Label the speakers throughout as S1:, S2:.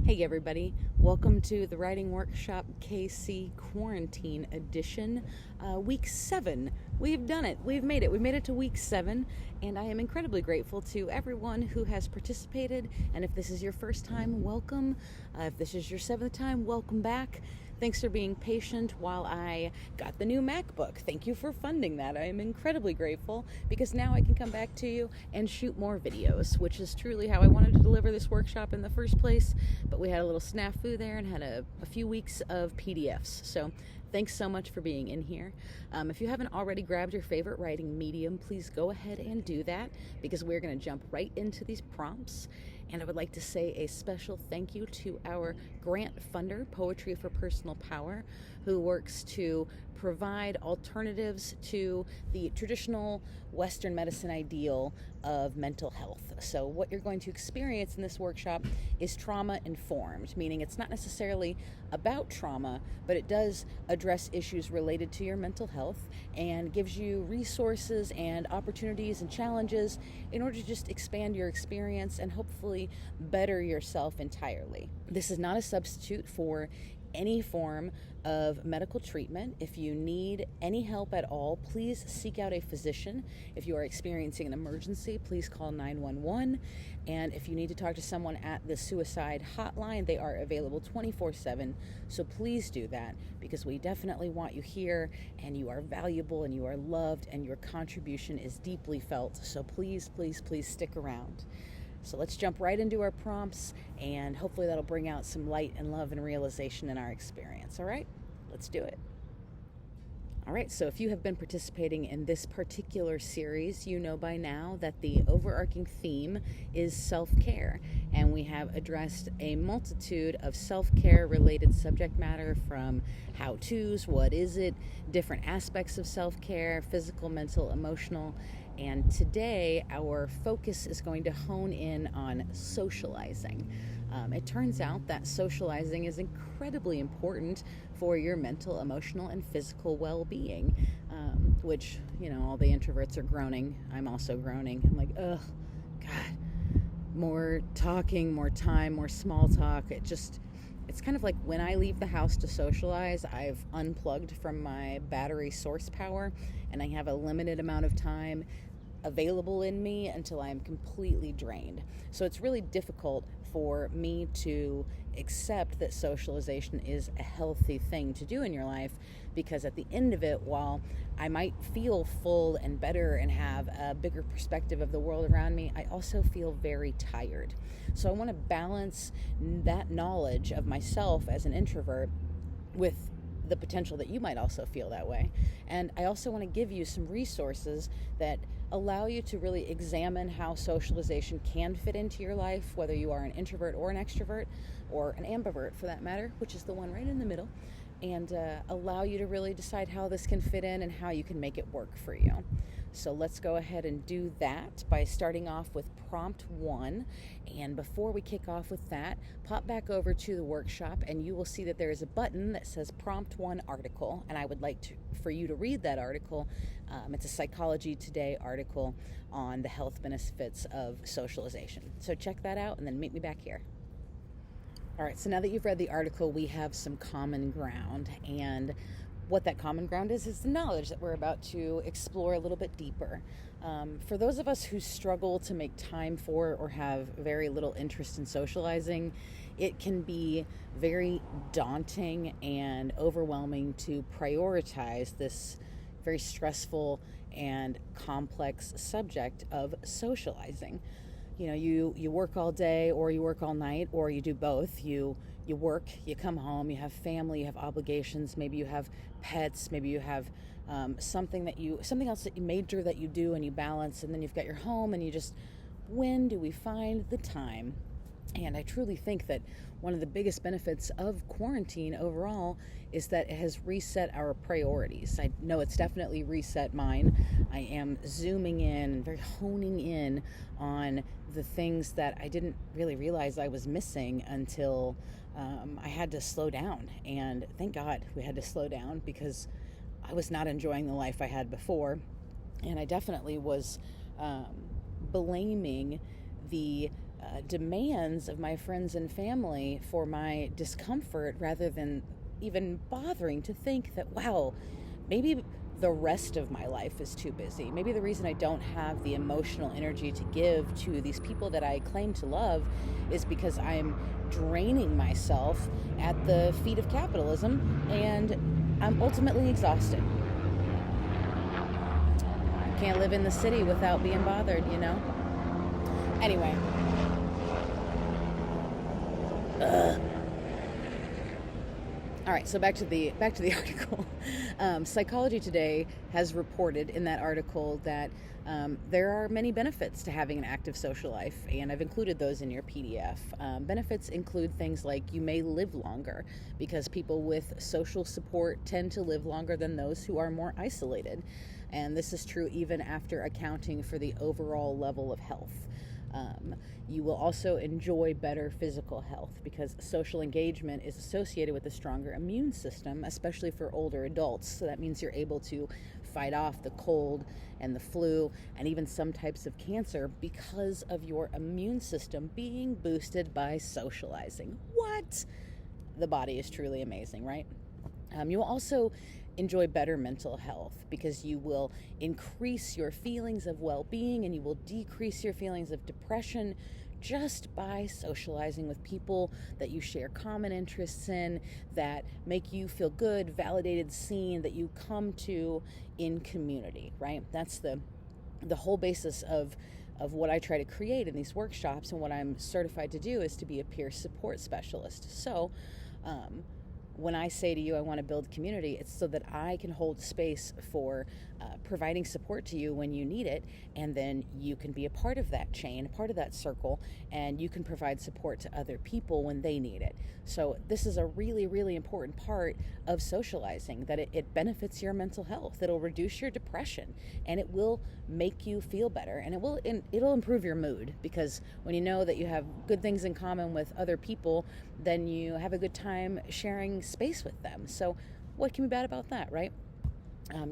S1: Hey everybody, welcome to the Writing Workshop KC Quarantine Edition, Week 7. We've done it. We've made it. We made it to Week 7, and I am incredibly grateful to everyone who has participated, and if this is your first time, welcome. If this is your 7th time, welcome back. Thanks for being patient while I got the new MacBook. Thank you for funding that. I am incredibly grateful because now I can come back to you and shoot more videos, which is truly how I wanted to deliver this workshop in the first place. But we had a little snafu there and had a few weeks of PDFs. So thanks so much for being in here. If you haven't already grabbed your favorite writing medium, please go ahead and do that because we're going to jump right into these prompts. And I would like to say a special thank you to our grant funder, Poetry for Personal Power, who works to provide alternatives to the traditional Western medicine ideal of mental health. So what you're going to experience in this workshop is trauma-informed, meaning it's not necessarily about trauma, but it does address issues related to your mental health and gives you resources and opportunities and challenges in order to just expand your experience and hopefully better yourself entirely. This is not a substitute for any form of medical treatment. If you need any help at all, please seek out a physician. If you are experiencing an emergency, please call 911. And if you need to talk to someone at the suicide hotline, they are available 24/7. So please do that because we definitely want you here and you are valuable and you are loved and your contribution is deeply felt. So please, please, please stick around. So let's jump right into our prompts, and hopefully that'll bring out some light and love and realization in our experience. All right, let's do it. All right, so if you have been participating in this particular series, you know by now that the overarching theme is self-care, and we have addressed a multitude of self-care related subject matter from how-tos, what is it, different aspects of self-care, physical, mental, emotional. And today, our focus is going to hone in on socializing. It turns out that socializing is incredibly important for your mental, emotional, and physical well-being, which, you know, all the introverts are groaning. I'm also groaning. I'm like, ugh, God, more talking, more time, more small talk. It's kind of like when I leave the house to socialize, I've unplugged from my battery source power, and I have a limited amount of time available in me until I am completely drained. So it's really difficult for me to accept that socialization is a healthy thing to do in your life, because at the end of it, while I might feel full and better and have a bigger perspective of the world around me, I also feel very tired. So I want to balance that knowledge of myself as an introvert with the potential that you might also feel that way. And I also want to give you some resources that allow you to really examine how socialization can fit into your life, whether you are an introvert or an extrovert, or an ambivert for that matter, which is the one right in the middle, and allow you to really decide how this can fit in and how you can make it work for you. So let's go ahead and do that by starting off with prompt 1. And before we kick off with that, pop back over to the workshop and you will see that there is a button that says prompt 1 article. And I would like for you to read that article. It's a Psychology Today article on the health benefits of socialization. So check that out and then meet me back here. All right, so now that you've read the article, we have some common ground, and what that common ground is the knowledge that we're about to explore a little bit deeper. For those of us who struggle to make time for or have very little interest in socializing, it can be very daunting and overwhelming to prioritize this very stressful and complex subject of socializing. You know, you work all day, or you work all night, or you do both. You work, you come home, you have family, you have obligations, maybe you have pets, maybe you have something else that you major that you do and you balance, and then you've got your home, and when do we find the time? And I truly think that one of the biggest benefits of quarantine overall is that it has reset our priorities. I know it's definitely reset mine. I am zooming in and very honing in on the things that I didn't really realize I was missing until I had to slow down. And thank God we had to slow down, because I was not enjoying the life I had before. And I definitely was blaming the demands of my friends and family for my discomfort, rather than even bothering to think that, wow, maybe the rest of my life is too busy. Maybe the reason I don't have the emotional energy to give to these people that I claim to love is because I'm draining myself at the feet of capitalism, and I'm ultimately exhausted. I can't live in the city without being bothered, Anyway. All right, so back to the article. Psychology Today has reported in that article that there are many benefits to having an active social life, and I've included those in your PDF. Benefits include things like you may live longer, because people with social support tend to live longer than those who are more isolated, and this is true even after accounting for the overall level of health. You will also enjoy better physical health, because social engagement is associated with a stronger immune system, especially for older adults. So that means you're able to fight off the cold and the flu and even some types of cancer because of your immune system being boosted by socializing. What? The body is truly amazing, right? You will also enjoy better mental health, because you will increase your feelings of well-being and you will decrease your feelings of depression just by socializing with people that you share common interests in, that make you feel good, validated, seen, that you come to in community, right? That's the whole basis of what I try to create in these workshops, and what I'm certified to do is to be a peer support specialist. So, when I say to you, I want to build community, it's so that I can hold space for providing support to you when you need it, and then you can be a part of that chain, a part of that circle, and you can provide support to other people when they need it. So this is a really, really important part of socializing, that it benefits your mental health. It'll reduce your depression, and it will make you feel better, and it'll improve your mood, because when you know that you have good things in common with other people, then you have a good time sharing space with them. So what can be bad about that, right?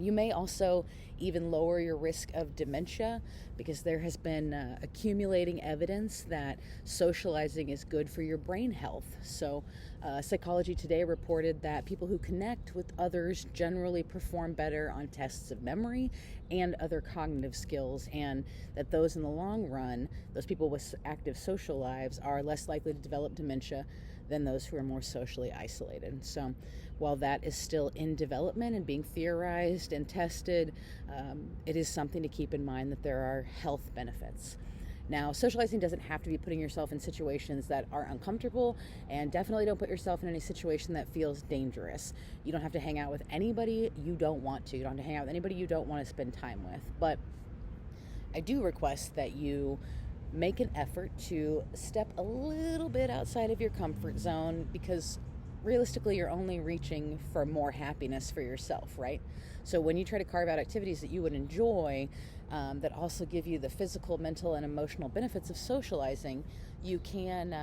S1: You may also even lower your risk of dementia, because there has been accumulating evidence that socializing is good for your brain health. So Psychology Today reported that people who connect with others generally perform better on tests of memory and other cognitive skills, and that those in the long run, those people with active social lives, are less likely to develop dementia than those who are more socially isolated. So while that is still in development and being theorized and tested, it is something to keep in mind, that there are health benefits. Now, socializing doesn't have to be putting yourself in situations that are uncomfortable, and definitely don't put yourself in any situation that feels dangerous. You don't have to hang out with anybody you don't want to. You don't have to hang out with anybody you don't want to spend time with. But I do request that you make an effort to step a little bit outside of your comfort zone, because realistically, you're only reaching for more happiness for yourself, right? So when you try to carve out activities that you would enjoy, that also give you the physical, mental, and emotional benefits of socializing, you can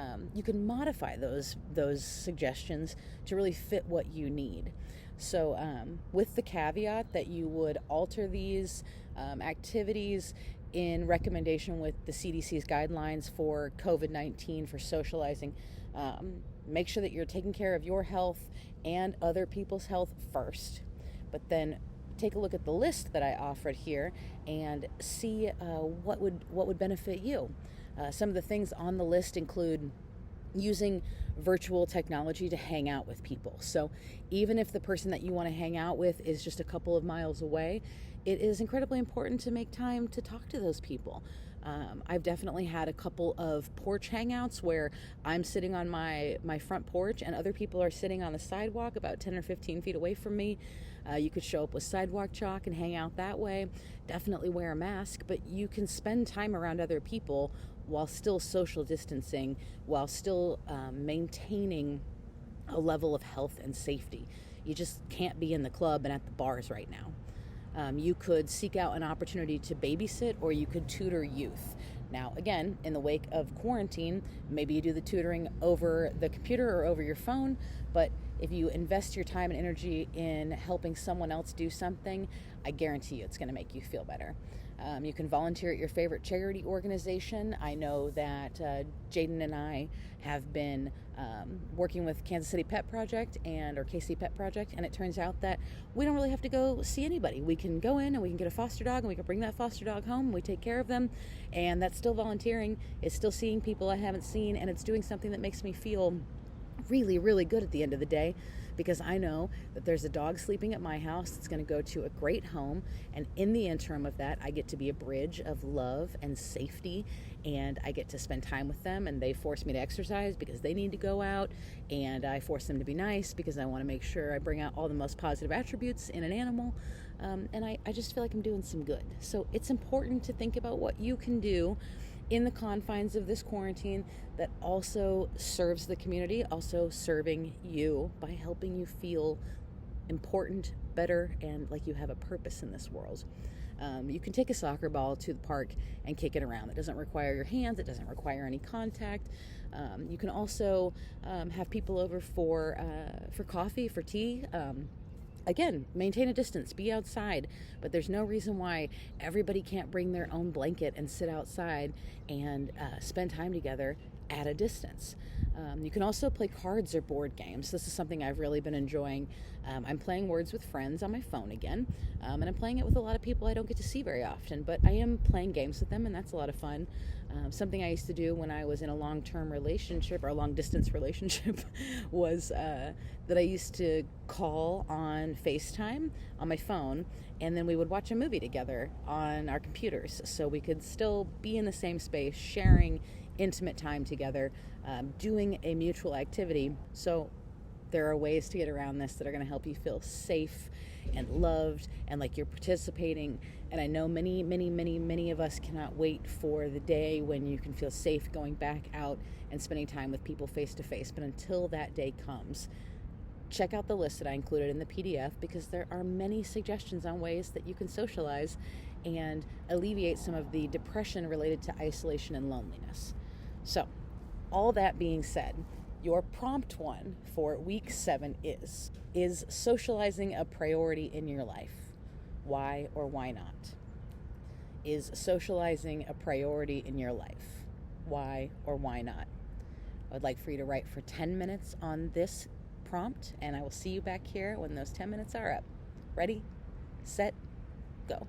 S1: modify those suggestions to really fit what you need. So with the caveat that you would alter these activities in recommendation with the CDC's guidelines for COVID-19 for socializing. Make sure that you're taking care of your health and other people's health first. But then take a look at the list that I offered here and see what would benefit you. Some of the things on the list include using virtual technology to hang out with people. So even if the person that you want to hang out with is just a couple of miles away, it is incredibly important to make time to talk to those people. I've definitely had a couple of porch hangouts where I'm sitting on my front porch and other people are sitting on the sidewalk about 10 or 15 feet away from me. You could show up with sidewalk chalk and hang out that way. Definitely wear a mask, but you can spend time around other people while still social distancing, while still maintaining a level of health and safety. You just can't be in the club and at the bars right now. You could seek out an opportunity to babysit, or you could tutor youth. Now, again, in the wake of quarantine, maybe you do the tutoring over the computer or over your phone, but if you invest your time and energy in helping someone else do something, I guarantee you it's going to make you feel better. You can volunteer at your favorite charity organization. I know that Jaden and I have been working with Kansas City Pet Project or KC Pet Project, and it turns out that we don't really have to go see anybody. We can go in and we can get a foster dog, and we can bring that foster dog home. We take care of them, and that's still volunteering. It's still seeing people I haven't seen, and it's doing something that makes me feel really, really good at the end of the day, because I know that there's a dog sleeping at my house that's going to go to a great home, and in the interim of that, I get to be a bridge of love and safety, and I get to spend time with them, and they force me to exercise because they need to go out, and I force them to be nice because I want to make sure I bring out all the most positive attributes in an animal, and I just feel like I'm doing some good. So it's important to think about what you can do in the confines of this quarantine that also serves the community, also serving you by helping you feel important, better, and like you have a purpose in this world. You can take a soccer ball to the park and kick it around. It doesn't require your hands. It doesn't require any contact. You can also have people over for coffee, for tea. Again, maintain a distance, be outside, but there's no reason why everybody can't bring their own blanket and sit outside and spend time together at a distance. You can also play cards or board games. This is something I've really been enjoying. I'm playing Words with Friends on my phone again, and I'm playing it with a lot of people I don't get to see very often, but I am playing games with them, and that's a lot of fun. Something I used to do when I was in a long-term relationship or a long-distance relationship was that I used to call on FaceTime on my phone, and then we would watch a movie together on our computers, so we could still be in the same space, sharing intimate time together, doing a mutual activity. So there are ways to get around this that are going to help you feel safe and loved and like you're participating. And I know many of us cannot wait for the day when you can feel safe going back out and spending time with people face to face. But until that day comes, check out the list that I included in the PDF, because there are many suggestions on ways that you can socialize and alleviate some of the depression related to isolation and loneliness. So, all that being said, your prompt one for week 7 is socializing a priority in your life? Why or why not? Is socializing a priority in your life? Why or why not? I would like for you to write for 10 minutes on this prompt, and I will see you back here when those 10 minutes are up. Ready, set, go.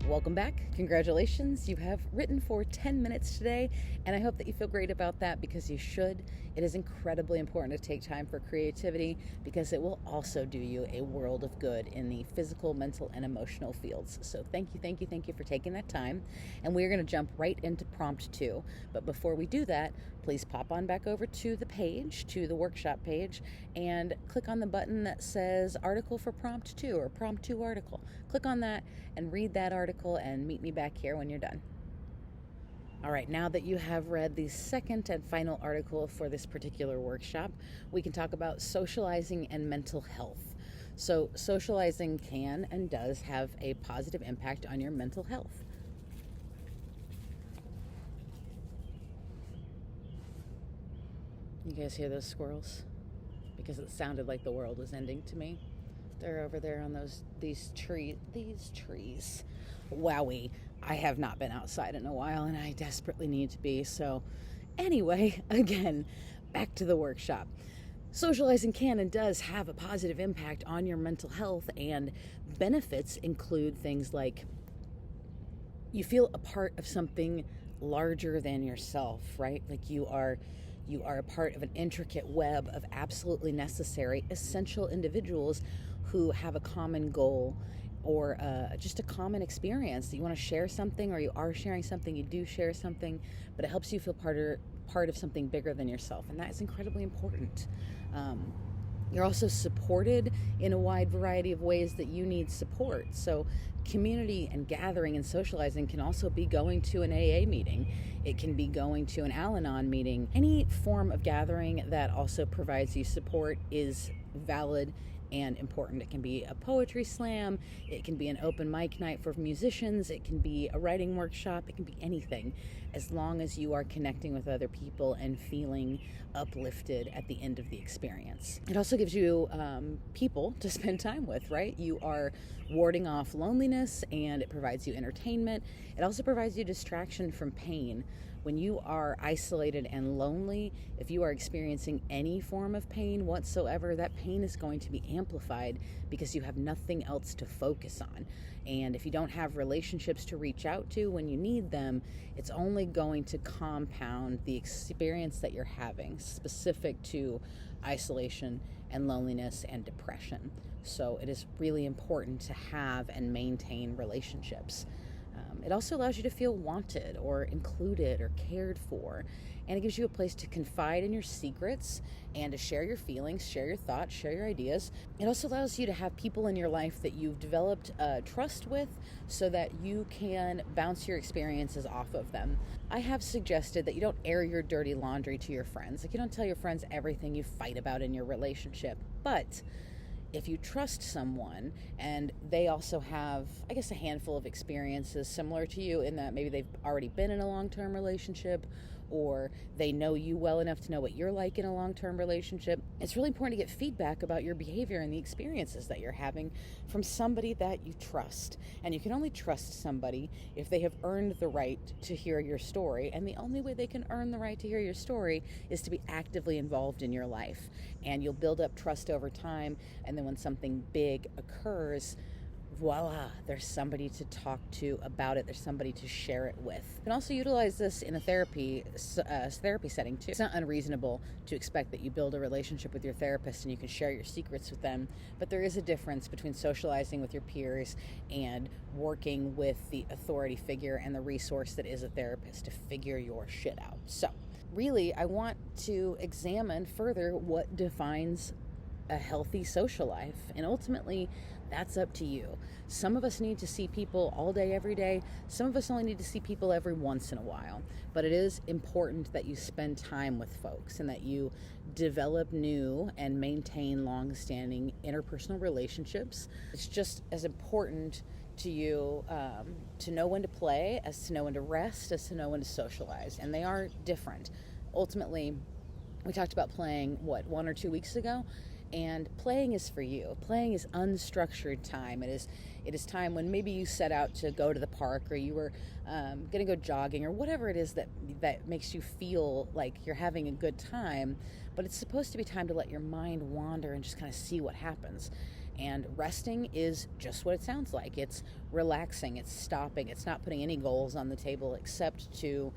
S1: Welcome back. Congratulations. You have written for 10 minutes today, and I hope that you feel great about that, because you should. It is incredibly important to take time for creativity, because it will also do you a world of good in the physical, mental, and emotional fields. So thank you for taking that time. And we're going to jump right into prompt 2. But before we do that, please pop on back over to the page, to the workshop page, and click on the button that says article for prompt 2 or prompt 2 article. Click on that and read that article, and meet me back here when you're done. All right, now that you have read the second and final article for this particular workshop, we can talk about socializing and mental health. So socializing can and does have a positive impact on your mental health. You guys hear those squirrels? Because it sounded like the world was ending to me. They're over there on these trees. Wowie, I have not been outside in a while, and I desperately need to be. So anyway, again, back to the workshop. Socializing can and does have a positive impact on your mental health, and benefits include things like you feel a part of something larger than yourself, right? Like you are a part of an intricate web of absolutely necessary, essential individuals who have a common goal or just a common experience. You want to share something, or you are sharing something, you do share something, but it helps you feel part of something bigger than yourself, and that is incredibly important. You're also supported in a wide variety of ways that you need support. So community and gathering and socializing can also be going to an AA meeting. It can be going to an Al-Anon meeting. Any form of gathering that also provides you support is valid and important. It can be a poetry slam, it can be an open mic night for musicians, it can be a writing workshop, it can be anything, as long as you are connecting with other people and feeling uplifted at the end of the experience. It also gives you people to spend time with, right? You are warding off loneliness, and it provides you entertainment. It also provides you distraction from pain. When you are isolated and lonely, if you are experiencing any form of pain whatsoever, that pain is going to be amplified because you have nothing else to focus on. And if you don't have relationships to reach out to when you need them, it's only going to compound the experience that you're having, specific to isolation and loneliness and depression. So it is really important to have and maintain relationships. It also allows you to feel wanted or included or cared for, and it gives you a place to confide in your secrets and to share your feelings, share your thoughts, share your ideas. It also allows you to have people in your life that you've developed trust with, so that you can bounce your experiences off of them. I have suggested that you don't air your dirty laundry to your friends. Like, you don't tell your friends everything you fight about in your relationship, but if you trust someone and they also have, I guess, a handful of experiences similar to you, in that maybe they've already been in a long-term relationship, or they know you well enough to know what you're like in a long-term relationship, it's really important to get feedback about your behavior and the experiences that you're having from somebody that you trust. And you can only trust somebody if they have earned the right to hear your story. And the only way they can earn the right to hear your story is to be actively involved in your life. And you'll build up trust over time. And then when something big occurs, voila, there's somebody to talk to about it. There's somebody to share it with. You can also utilize this in a therapy setting too. It's not unreasonable to expect that you build a relationship with your therapist and you can share your secrets with them, but there is a difference between socializing with your peers and working with the authority figure and the resource that is a therapist to figure your shit out. So really, I want to examine further what defines a healthy social life, and ultimately that's up to you. Some of us need to see people all day, every day. Some of us only need to see people every once in a while. But it is important that you spend time with folks and that you develop new and maintain long-standing interpersonal relationships. It's just as important to you to know when to play as to know when to rest, as to know when to socialize. And they are different. Ultimately, we talked about playing, 1 or 2 weeks ago? And playing is for you. Playing is unstructured time. It is time when maybe you set out to go to the park, or you were going to go jogging, or whatever it is that makes you feel like you're having a good time. But it's supposed to be time to let your mind wander and just kind of see what happens. And resting is just what it sounds like. It's relaxing, it's stopping, it's not putting any goals on the table except to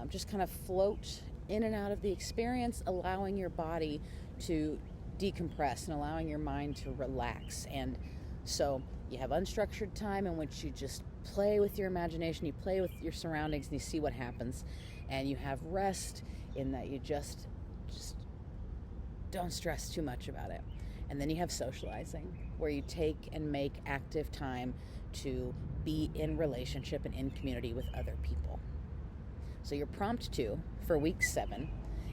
S1: just kind of float in and out of the experience, allowing your body to decompress and allowing your mind to relax. And so you have unstructured time in which you just play with your imagination, you play with your surroundings, and you see what happens. And you have rest in that you just don't stress too much about it. And then you have socializing, where you take and make active time to be in relationship and in community with other people. So your prompt 2 for week 7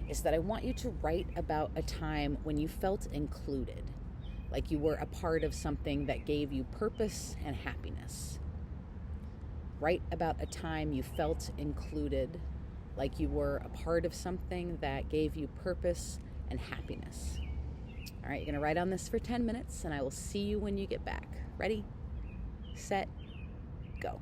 S1: is that I want you to write about a time when you felt included, like you were a part of something that gave you purpose and happiness. Write about a time you felt included, like you were a part of something that gave you purpose and happiness. All right, you're going to write on this for 10 minutes, and I will see you when you get back. Ready, set, go.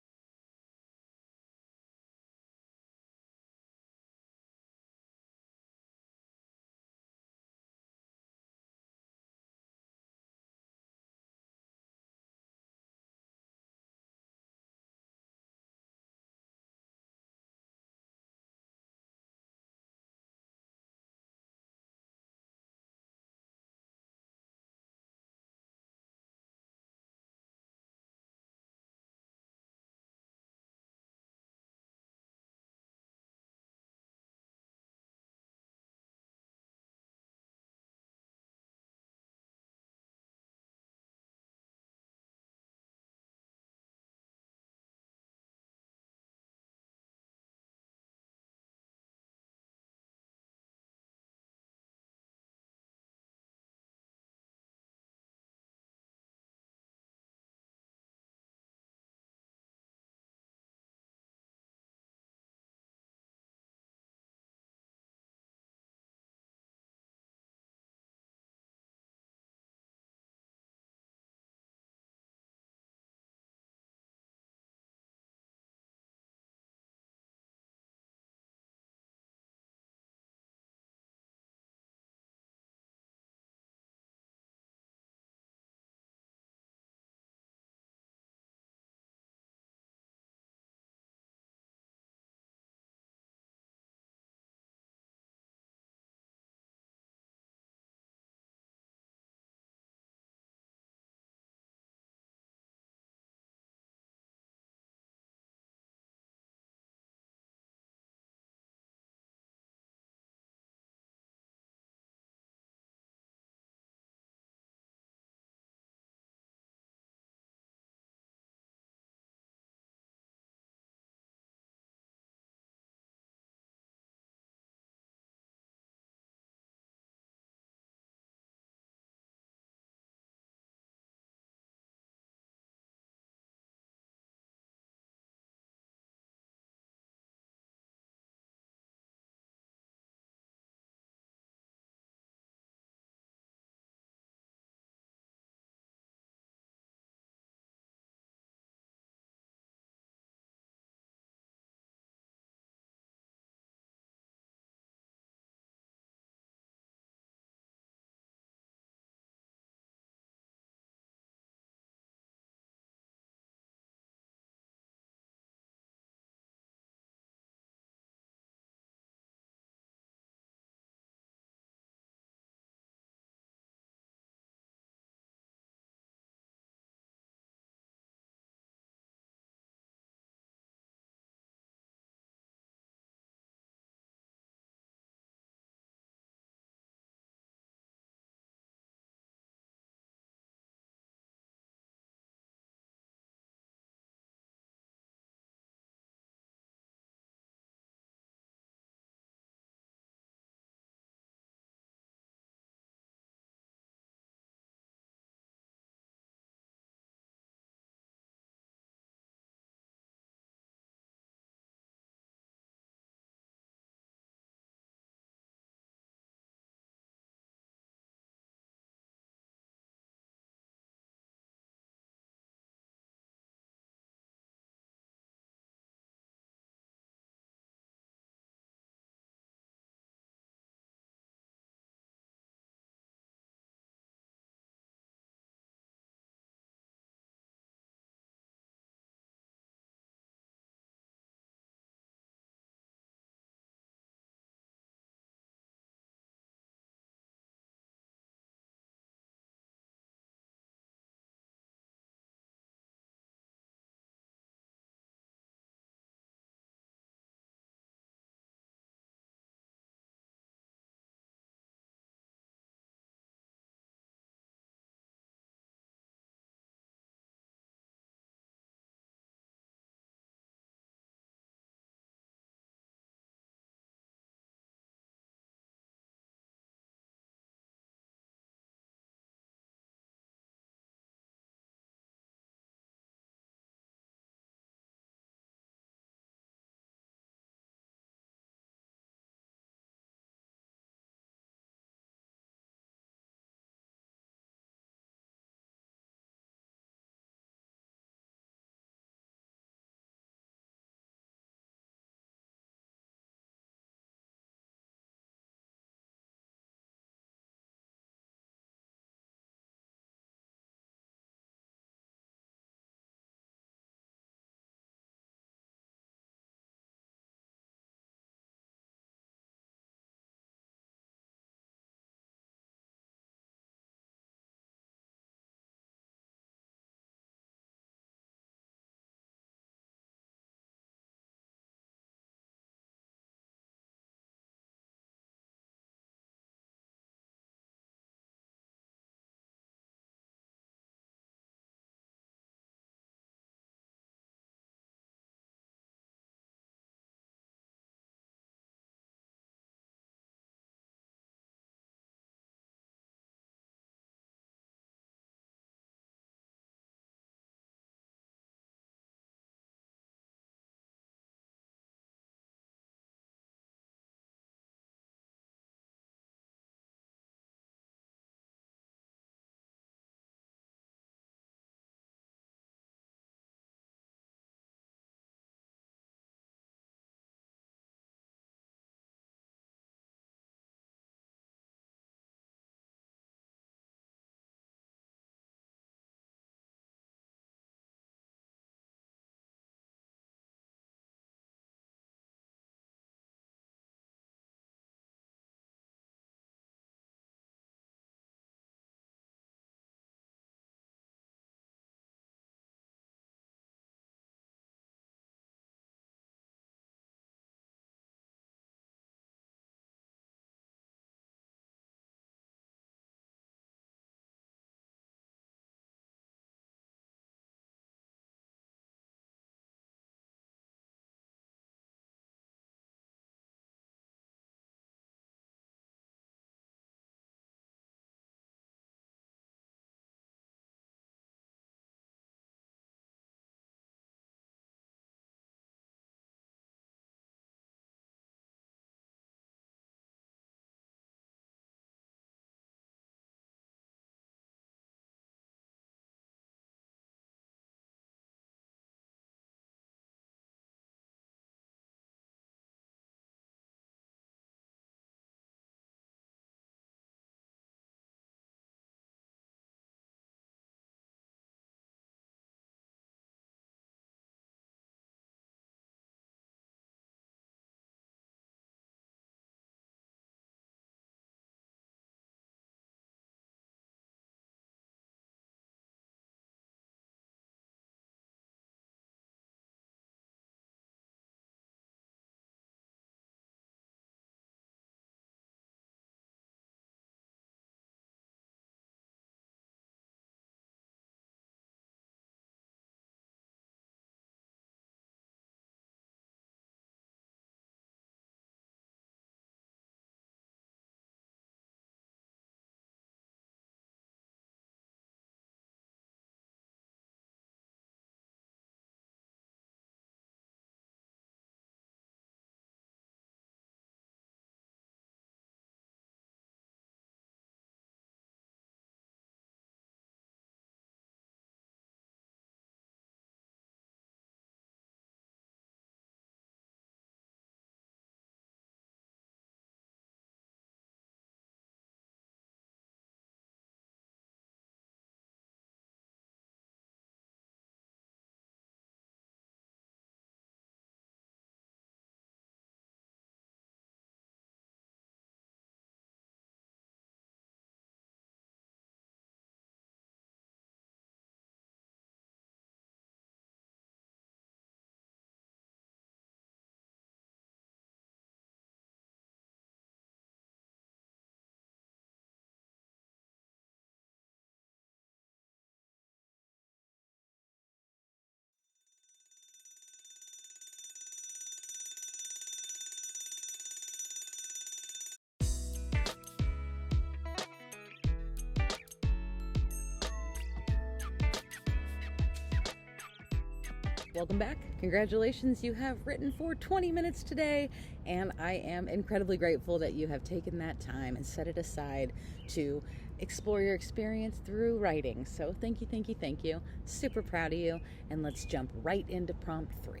S1: Welcome back. Congratulations, you have written for 20 minutes today, and I am incredibly grateful that you have taken that time and set it aside to explore your experience through writing. So thank you, thank you, thank you. Super proud of you, and let's jump right into prompt 3.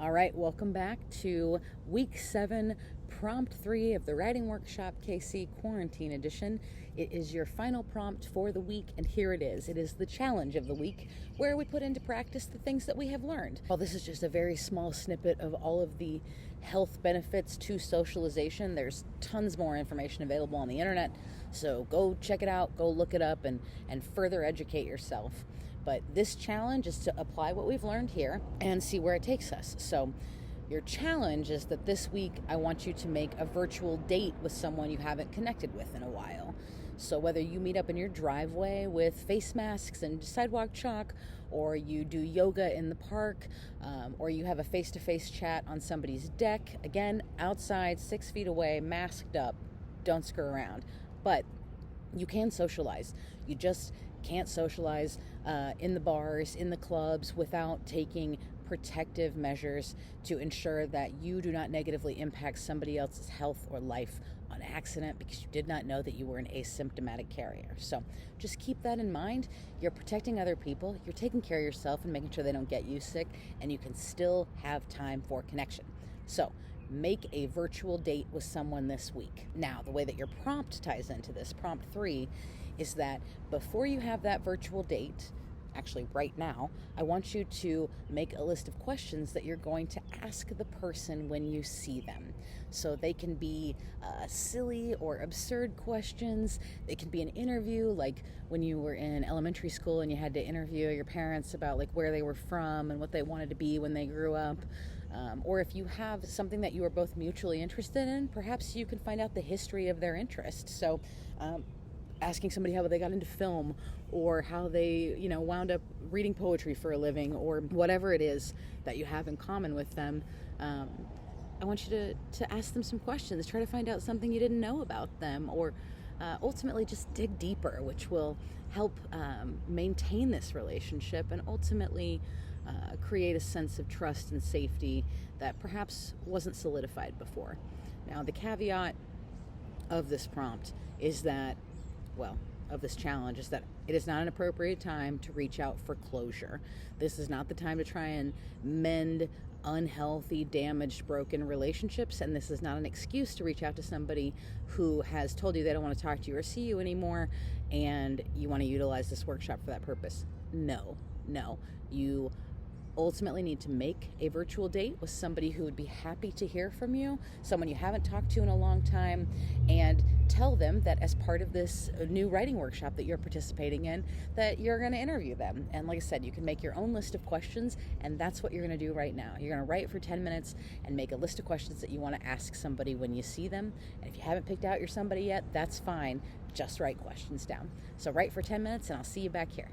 S1: All right, welcome back to week 7, prompt 3 of the Writing Workshop KC Quarantine Edition. It is your final prompt for the week, and here it is. It is the challenge of the week, where we put into practice the things that we have learned. Well, this is just a very small snippet of all of the health benefits to socialization. There's tons more information available on the internet, so go check it out, go look it up, and further educate yourself. But this challenge is to apply what we've learned here and see where it takes us. So your challenge is that this week I want you to make a virtual date with someone you haven't connected with in a while. So whether you meet up in your driveway with face masks and sidewalk chalk, or you do yoga in the park, or you have a face-to-face chat on somebody's deck, again, outside, 6 feet away, masked up, don't screw around. But you can socialize. You just can't socialize in the bars, in the clubs, without taking protective measures to ensure that you do not negatively impact somebody else's health or life on accident because you did not know that you were an asymptomatic carrier. So just keep that in mind. You're protecting other people, you're taking care of yourself and making sure they don't get you sick, and you can still have time for connection. So make a virtual date with someone this week. Now, the way that your prompt ties into this, prompt 3, is that before you have that virtual date, actually right now, I want you to make a list of questions that you're going to ask the person when you see them. So they can be silly or absurd questions. They can be an interview, like when you were in elementary school and you had to interview your parents about like where they were from and what they wanted to be when they grew up. Or if you have something that you are both mutually interested in, perhaps you can find out the history of their interest. So asking somebody how they got into film, or how they, wound up reading poetry for a living, or whatever it is that you have in common with them. I want you to ask them some questions, try to find out something you didn't know about them, or ultimately just dig deeper, which will help maintain this relationship and ultimately create a sense of trust and safety that perhaps wasn't solidified before. Now, the caveat of this prompt is that, of this challenge, is that it is not an appropriate time to reach out for closure. This is not the time to try and mend unhealthy, damaged, broken relationships, and this is not an excuse to reach out to somebody who has told you they don't want to talk to you or see you anymore, and you want to utilize this workshop for that purpose. No. You ultimately need to make a virtual date with somebody who would be happy to hear from you, someone you haven't talked to in a long time, and tell them that as part of this new writing workshop that you're participating in, that you're going to interview them. And like I said, you can make your own list of questions, and that's what you're going to do right now. You're going to write for 10 minutes and make a list of questions that you want to ask somebody when you see them. And if you haven't picked out your somebody yet, that's fine. Just write questions down. So write for 10 minutes, and I'll see you back here.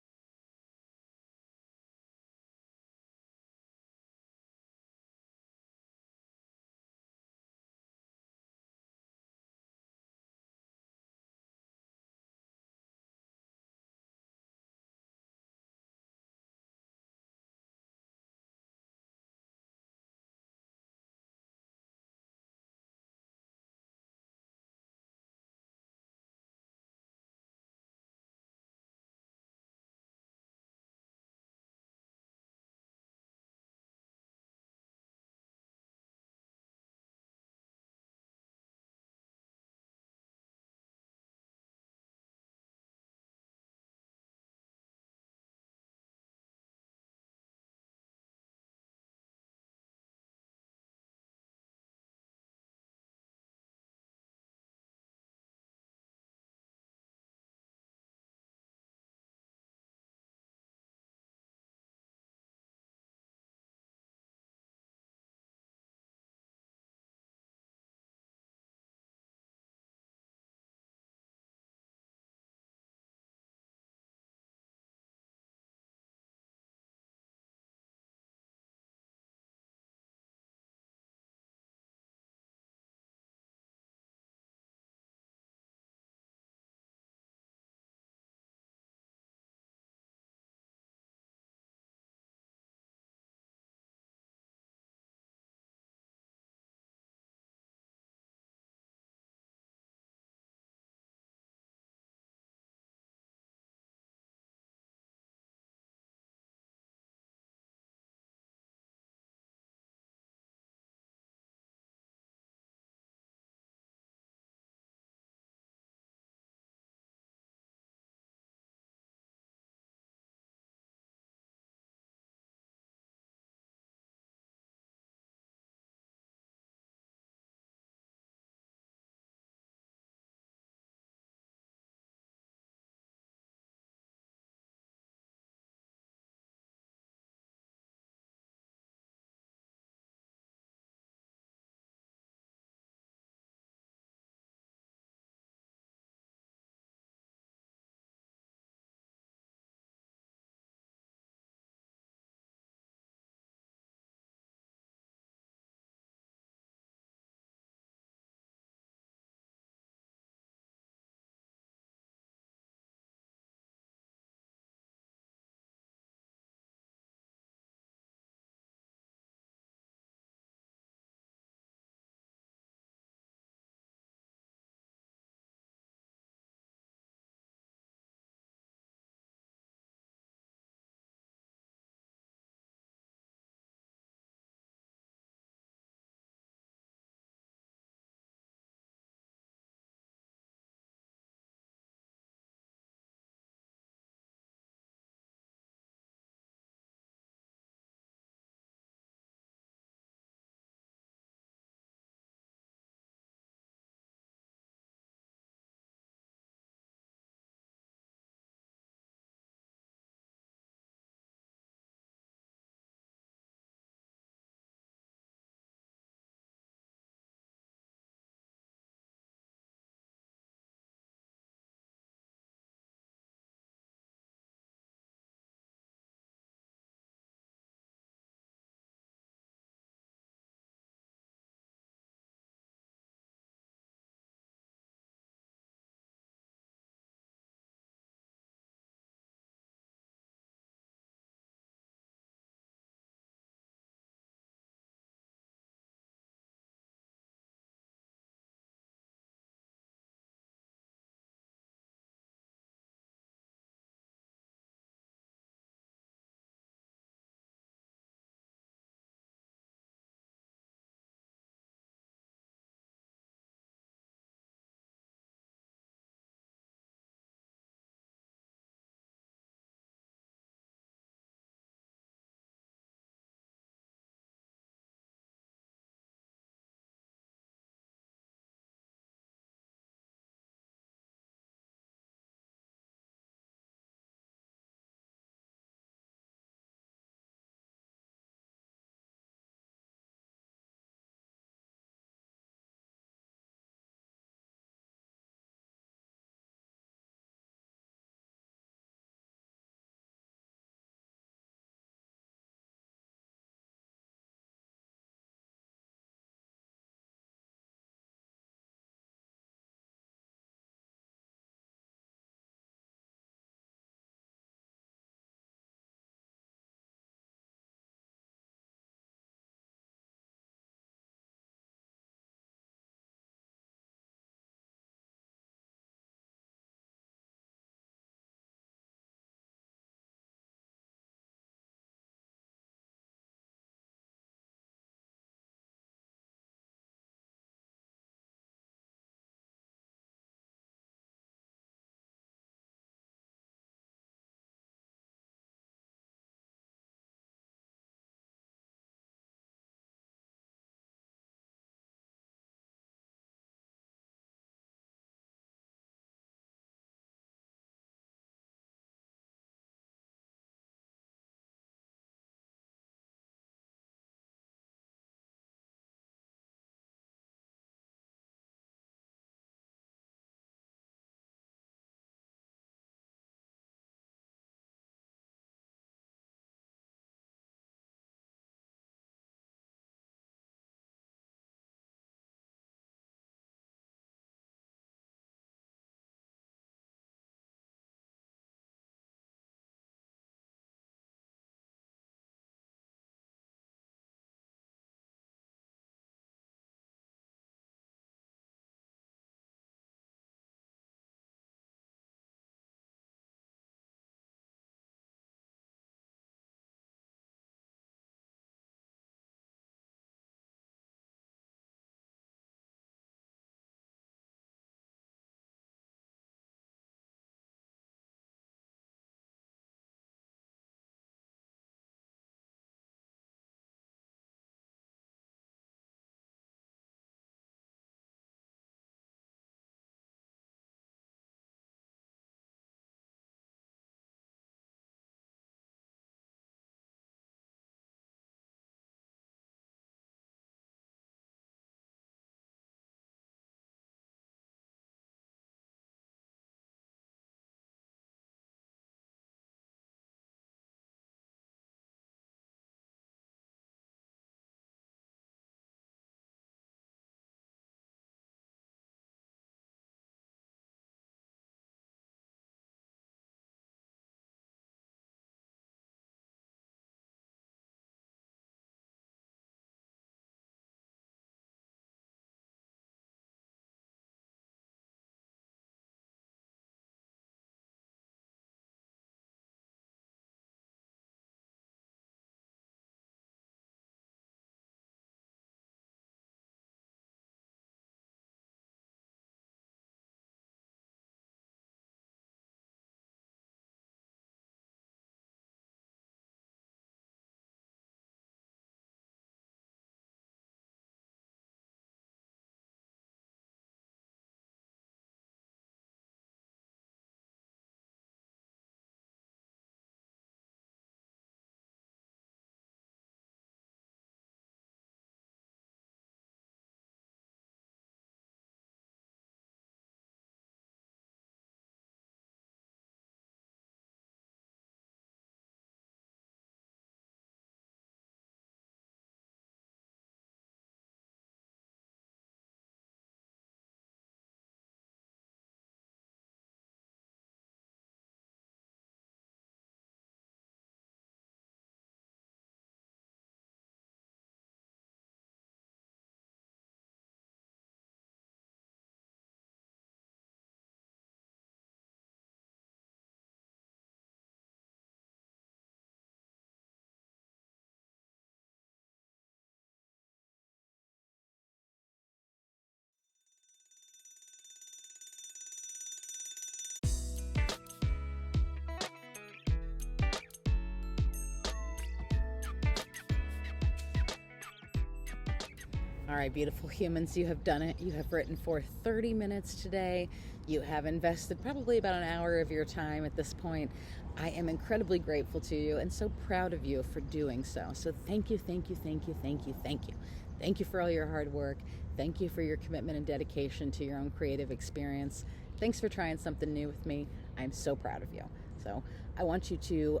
S1: All right, beautiful humans, you have done it. You have written for 30 minutes today. You have invested probably about an hour of your time at this point. I am incredibly grateful to you and so proud of you for doing so. So thank you, thank you, thank you, thank you, thank you. Thank you for all your hard work. Thank you for your commitment and dedication to your own creative experience. Thanks for trying something new with me. I'm so proud of you. So I want you to,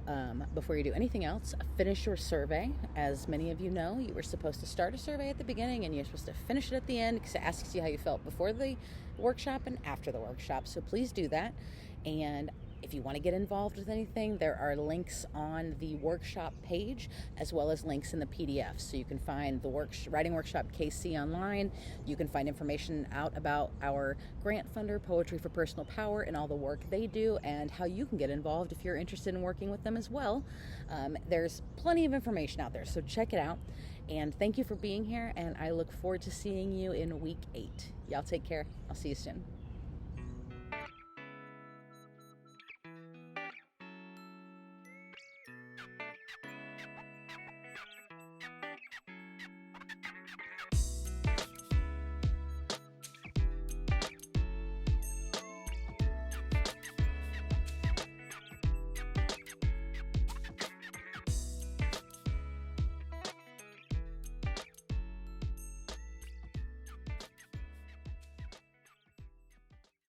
S1: before you do anything else, finish your survey. As many of you know, you were supposed to start a survey at the beginning and you're supposed to finish it at the end because it asks you how you felt before the workshop and after the workshop. So please do that. And if you want to get involved with anything, there are links on the workshop page as well as links in the PDF. So you can find the Writing Workshop KC online. You can find information out about our grant funder, Poetry for Personal Power, and all the work they do and how you can get involved if you're interested in working with them as well. There's plenty of information out there, so check it out. And thank you for being here, and I look forward to seeing you in week 8. Y'all take care. I'll see you soon.